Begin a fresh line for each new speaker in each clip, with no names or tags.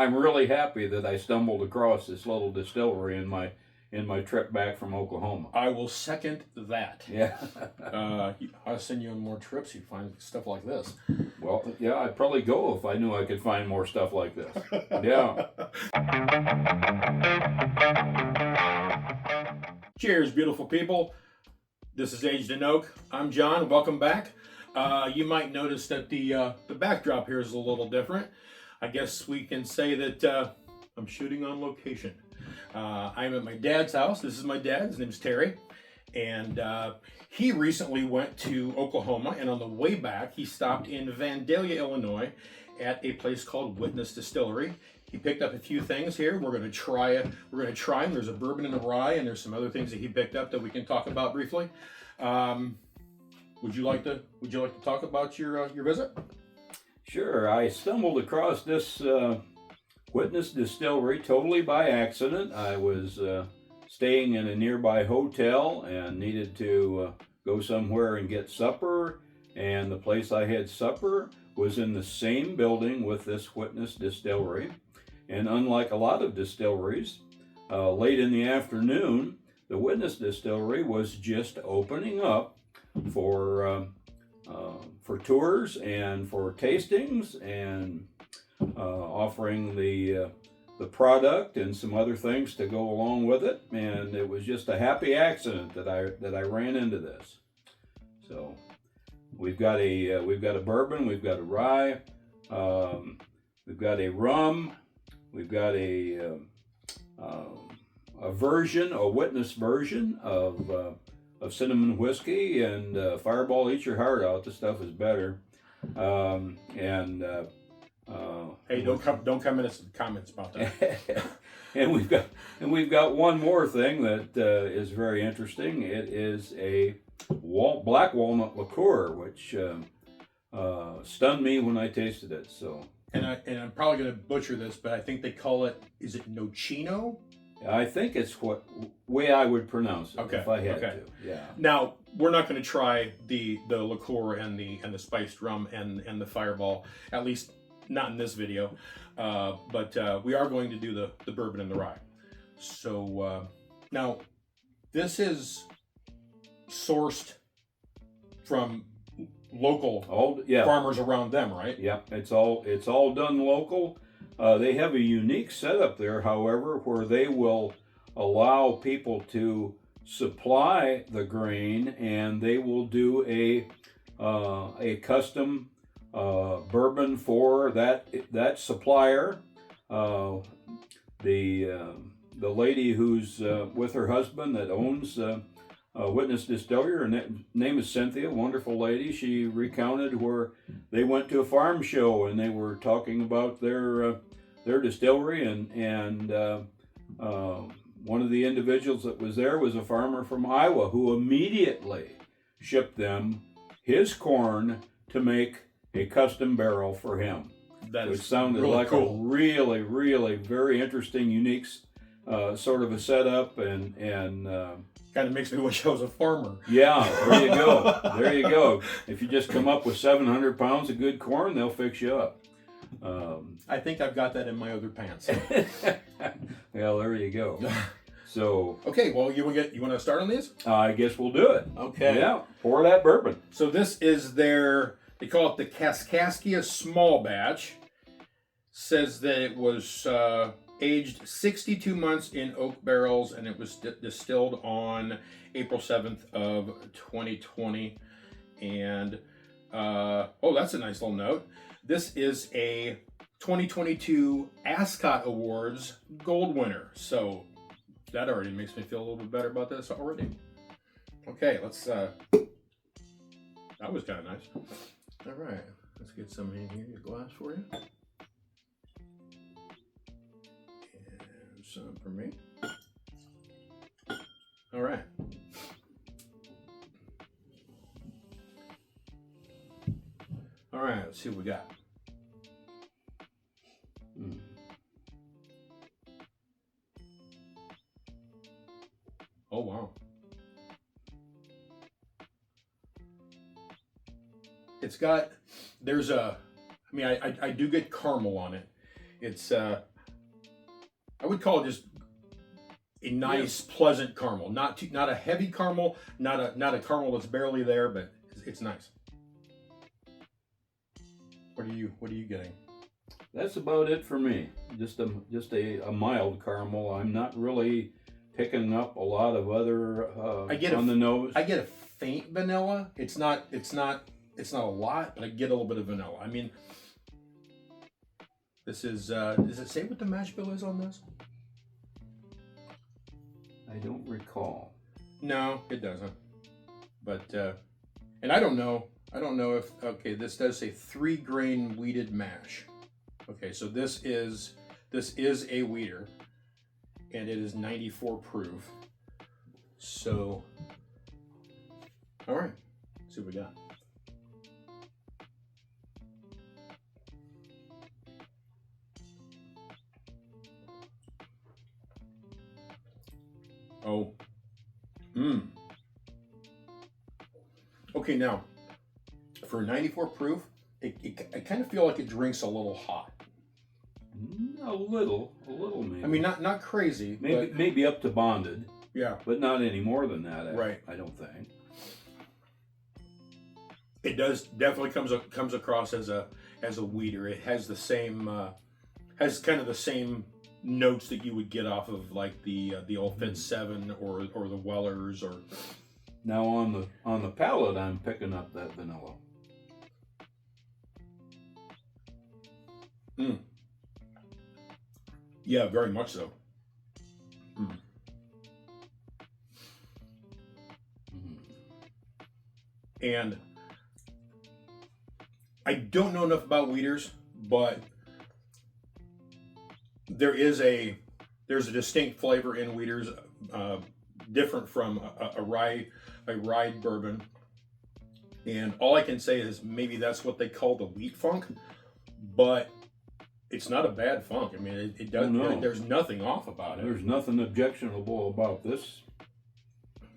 I'm really happy that I stumbled across this little distillery in my trip back from Oklahoma.
I will second that.
Yeah.
I'll send you on more trips. You find stuff like this.
Well, yeah, I'd probably go if I knew I could find more stuff like this. Yeah.
Cheers, beautiful people. This is Aged in Oak. I'm John. Welcome back. You might notice that the backdrop here is a little different. I guess we can say that I'm shooting on location. I'm at my dad's house. This is my dad. His name's Terry. And he recently went to Oklahoma, and on the way back, he stopped in Vandalia, Illinois at a place called Witness Distillery. He picked up a few things here. We're going to try it. We're going to try them. There's a bourbon and a rye, and there's some other things that he picked up that we can talk about briefly. Would you like to talk about your visit?
Sure. I stumbled across this Witness Distillery totally by accident. I was staying in a nearby hotel and needed to go somewhere and get supper. And the place I had supper was in the same building with this Witness Distillery. And unlike a lot of distilleries, late in the afternoon, the Witness Distillery was just opening up for tours and for tastings and offering the product and some other things to go along with it. And it was just a happy accident that I ran into this. So we've got a bourbon, we've got a rye, we've got a rum, we've got a Witness version of cinnamon whiskey, and Fireball, eat your heart out. This stuff is better.
Hey, don't come into some comments about that.
and we've got one more thing that is very interesting. It is a black walnut liqueur, which stunned me when I tasted it. So,
and I'm probably going to butcher this, but I think they call it. Is it Nocino?
I think it's what way I would pronounce it,
okay,
if I had
okay.
to. Yeah.
Now we're not going to try the liqueur and the spiced rum and the Fireball, at least not in this video. But we are going to do the bourbon and the rye. So now this is sourced from local farmers around them, right?
Yeah, it's all done local. They have a unique setup there, however, where they will allow people to supply the grain, and they will do a custom bourbon for that supplier. The lady who's with her husband that owns Witness Distillery, her name is Cynthia, wonderful lady. She recounted where they went to a farm show and they were talking about their distillery, and one of the individuals that was there was a farmer from Iowa who immediately shipped them his corn to make a custom barrel for him. Which sounded really like cool. A really, really very interesting, unique sort of a setup, and
kind of makes me wish I was a farmer.
Yeah, there you go. There you go. If you just come up with 700 pounds of good corn, they'll fix you up.
I think I've got that in my other pants.
Well, there you go. So
okay, well, you want to start on these?
I guess we'll do it.
Okay.
Yeah, pour that bourbon.
So this is they call it the Kaskaskia Small Batch. Says that it was aged 62 months in oak barrels, and it was distilled on April 7th of 2020. And that's a nice little note. This is a 2022 Ascot Awards gold winner. So that already makes me feel a little bit better about this already. Okay, let's that was kind of nice. All right, let's get some in here, a glass for you. And some for me. All right. All right, let's see what we got. Oh, wow. It's got, I do get caramel on it. It's I would call it just a nice, pleasant caramel. Not a heavy caramel, not a caramel that's barely there, but it's nice. What are you getting?
That's about it for me. Just a mild caramel. I'm not really picking up a lot of other on the nose.
I get a faint vanilla. It's not a lot, but I get a little bit of vanilla. I mean, this is does it say what the mash bill is on this?
I don't recall.
No, it doesn't. But and I don't know if, okay, this does say 3-grain wheated mash. Okay, so this is a wheater, and it is 94 proof. So, all right, let's see what we got. Oh, okay, now for 94 proof, I kind of feel like it drinks a little hot.
A little maybe.
I mean, not crazy.
Maybe up to bonded.
Yeah,
but not any more than that.
Right.
I don't think.
It does definitely comes across as a wheater. It has the same has kind of the same notes that you would get off of like the old Fit 7 or the Wellers or.
Now on the palate, I'm picking up that vanilla.
Yeah, very much so. And I don't know enough about wheaters, but there's a distinct flavor in wheaters, different from a rye bourbon. And all I can say is maybe that's what they call the wheat funk, but it's not a bad funk. I mean, it doesn't.
Oh, no.
There's nothing off about it.
There's nothing objectionable about this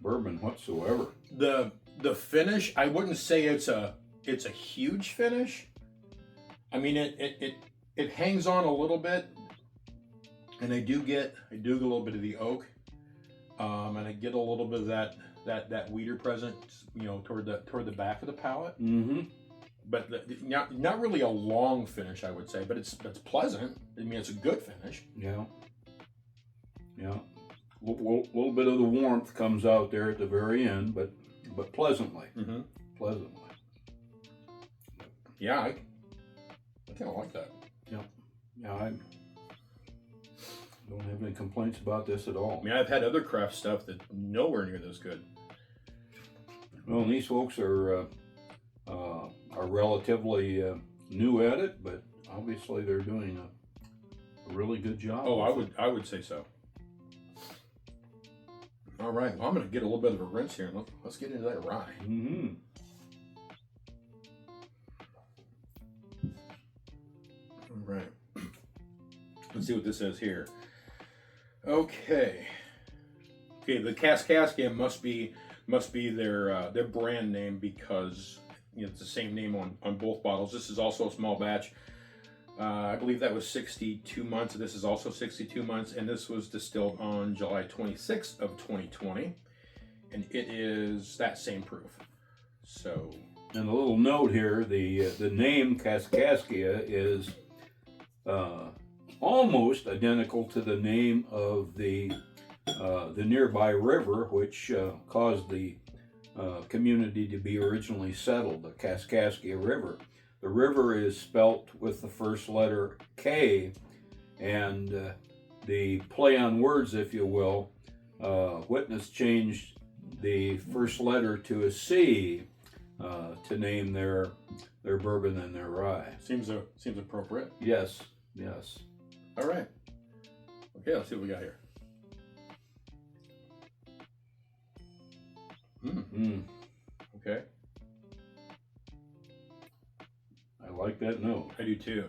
bourbon whatsoever.
The finish, I wouldn't say it's a huge finish. I mean, it hangs on a little bit, and I do get a little bit of the oak, and I get a little bit of that wheater present, toward the back of the palate.
Mm-hmm.
But not really a long finish, I would say, but it's pleasant. I mean, it's a good finish.
Yeah. A little bit of the warmth comes out there at the very end, but pleasantly.
Mm-hmm.
Pleasantly.
Yeah, I kind of like that.
Yeah, I don't have any complaints about this at all.
I mean, I've had other craft stuff that nowhere near this good.
Well, and these folks are relatively new at it, but obviously they're doing a really good job.
Oh, I would say so. All right, well, I'm going to get a little bit of a rinse here, and let's get into that rye.
Mm-hmm.
All right. Let's see what this says here. Okay, the Kaskaskia must be their brand name because it's the same name on both bottles. This is also a small batch. I believe that was 62 months. This is also 62 months, and this was distilled on July 26th of 2020, and it is that same proof. So,
and a little note here: the name Kaskaskia is almost identical to the name of the nearby river, which caused the community to be originally settled, the Kaskaskia River. The river is spelt with the first letter K, and the play on words, if you will, Witness changed the first letter to a C to name their bourbon and their rye.
Seems appropriate.
Yes.
All right. Okay, let's see what we got here. Okay.
I like that note.
I do too.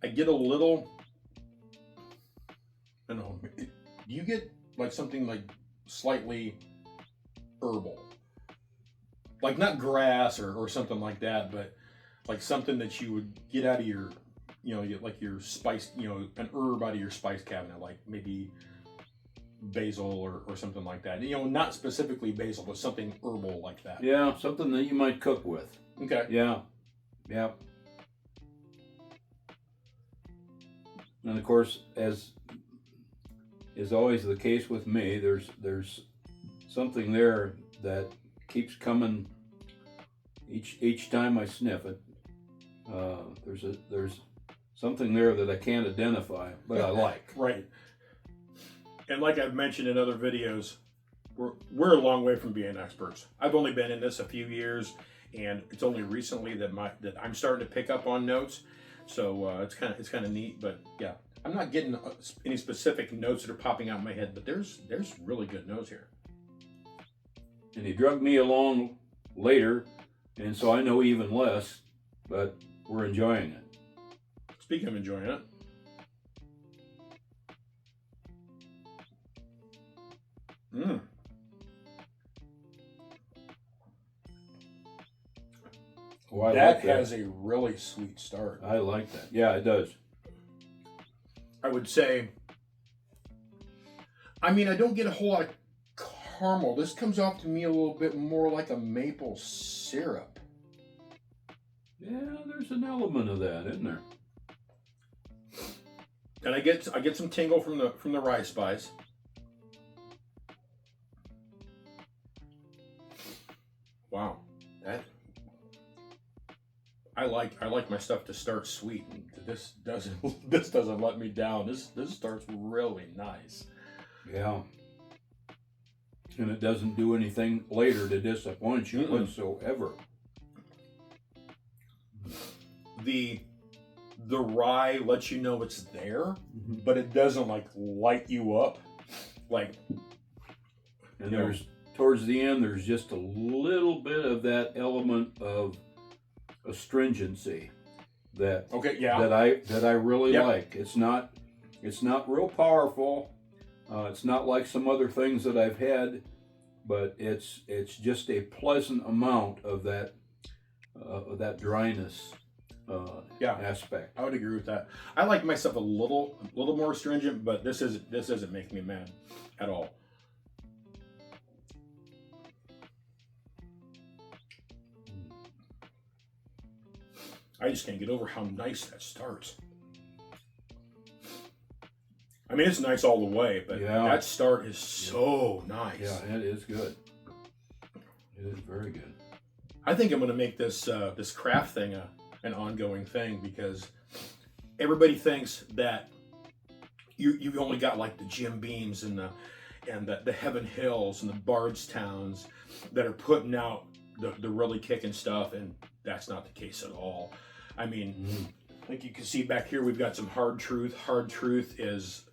I get a little, I don't know, do you get like something like slightly herbal? Like not grass or something like that, but like something that you would get out of your, like your spice, an herb out of your spice cabinet, like maybe basil or something like that. Not specifically basil, but something herbal like that.
Yeah, something that you might cook with.
Okay.
Yeah, yeah. And of course, as is always the case with me, there's something there that keeps coming each time I sniff it. There's something there that I can't identify, but I like.
Right. And like I've mentioned in other videos, we're a long way from being experts. I've only been in this a few years, and it's only recently that I'm starting to pick up on notes. So it's kind of neat. But yeah, I'm not getting any specific notes that are popping out in my head, but there's really good notes here.
And he drugged me along later, and so I know even less, but we're enjoying it.
Speaking of enjoying it,
Oh,
that has a really sweet start.
I like that. Yeah, it does.
I would say, I don't get a whole lot of caramel. This comes off to me a little bit more like a maple syrup.
Yeah, there's an element of that, isn't there?
And I get some tingle from the rye spice. Wow, I like my stuff to start sweet, and this doesn't let me down. This starts really nice.
Yeah. And it doesn't do anything later to disappoint you whatsoever.
The rye lets you know it's there, but it doesn't like light you up. Like,
and there's towards the end, there's just a little bit of that element of astringency that that I really like. It's not real powerful. It's not like some other things that I've had, but it's just a pleasant amount of that dryness aspect.
I would agree with that. I like myself a little more astringent, but this doesn't make me mad at all. I just can't get over how nice that starts. It's nice all the way, but that start is so nice.
Yeah, it is good. It is very good.
I think I'm going to make this craft thing an ongoing thing, because everybody thinks that you've only got like the Jim Beams and the Heaven Hills and the Bardstowns that are putting out the really kicking stuff, and that's not the case at all. Like you can see back here, we've got some Hard Truth. Hard Truth has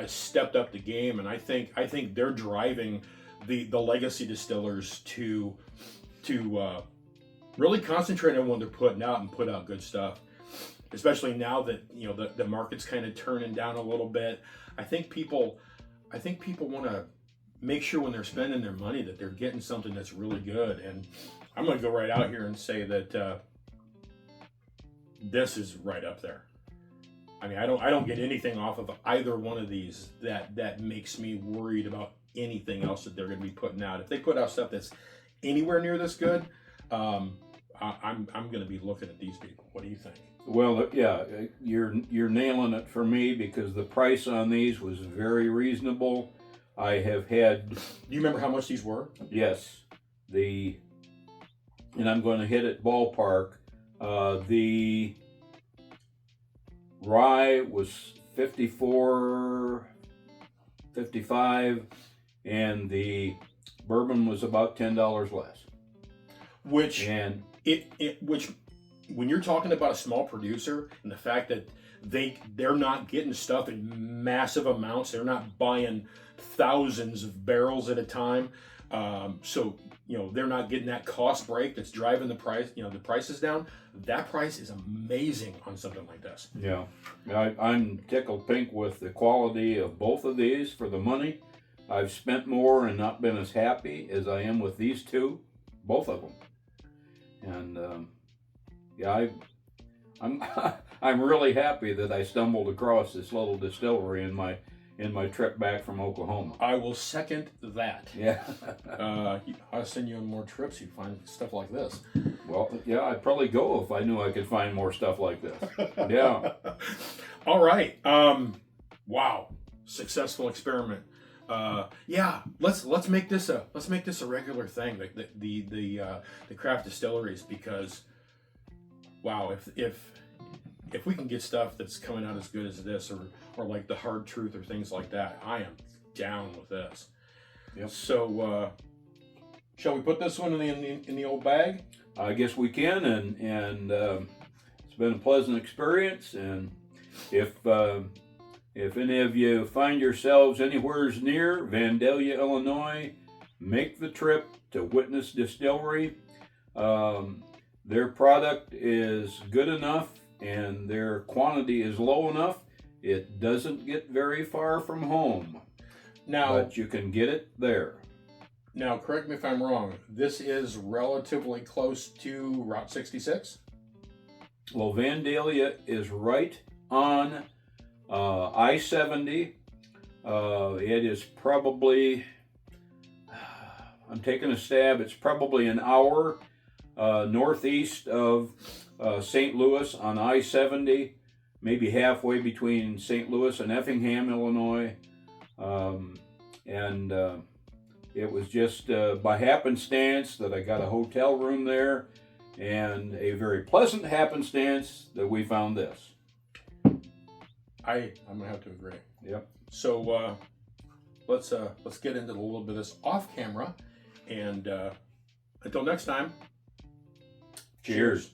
stepped up the game, and I think they're driving the legacy distillers to really concentrate on what they're putting out and put out good stuff. Especially now that the market's kind of turning down a little bit. I think people want to make sure when they're spending their money that they're getting something that's really good. And I'm going to go right out here and say that this is right up there. I don't get anything off of either one of these that makes me worried about anything else that they're going to be putting out. If they put out stuff that's anywhere near this good, I'm going to be looking at these people. What do you think?
Well, yeah, you're nailing it for me, because the price on these was very reasonable. I have had.
Do you remember how much these were?
Yes, and I'm going to hit it ballpark. The rye was $54, $55, and the bourbon was about $10 less.
Which when you're talking about a small producer and the fact that they're not getting stuff in massive amounts, they're not buying thousands of barrels at a time, so they're not getting that cost break that's driving the price, the prices down. That price is amazing on something like this.
Yeah, I'm tickled pink with the quality of both of these for the money. I've spent more and not been as happy as I am with these two, both of them. And Yeah, I'm I'm really happy that I stumbled across this little distillery in my trip back from Oklahoma.
I will second that.
Yeah.
I'll send you on more trips. You find stuff like this.
Well, yeah, I'd probably go if I knew I could find more stuff like this. Yeah.
All right. Wow. Successful experiment. Yeah. Let's make this a regular thing. The craft distilleries, because wow, if we can get stuff that's coming out as good as this, or like the hard truth or things like that, I am down with this.
Yep.
So shall we put this one in the old bag?
I guess we can, and it's been a pleasant experience. And if any of you find yourselves anywhere near Vandalia, Illinois, make the trip to Witness Distillery. Their product is good enough and their quantity is low enough. It doesn't get very far from home, but you can get it there.
Now, correct me if I'm wrong. This is relatively close to Route 66?
Well, Vandalia is right on I-70. It is probably, I'm taking a stab, it's probably an hour northeast of St. Louis on I-70, maybe halfway between St. Louis and Effingham, Illinois. It was just by happenstance that I got a hotel room there, and a very pleasant happenstance that we found this.
I'm gonna have to agree.
Yep.
So let's get into a little bit of this off camera, and until next time.
Cheers.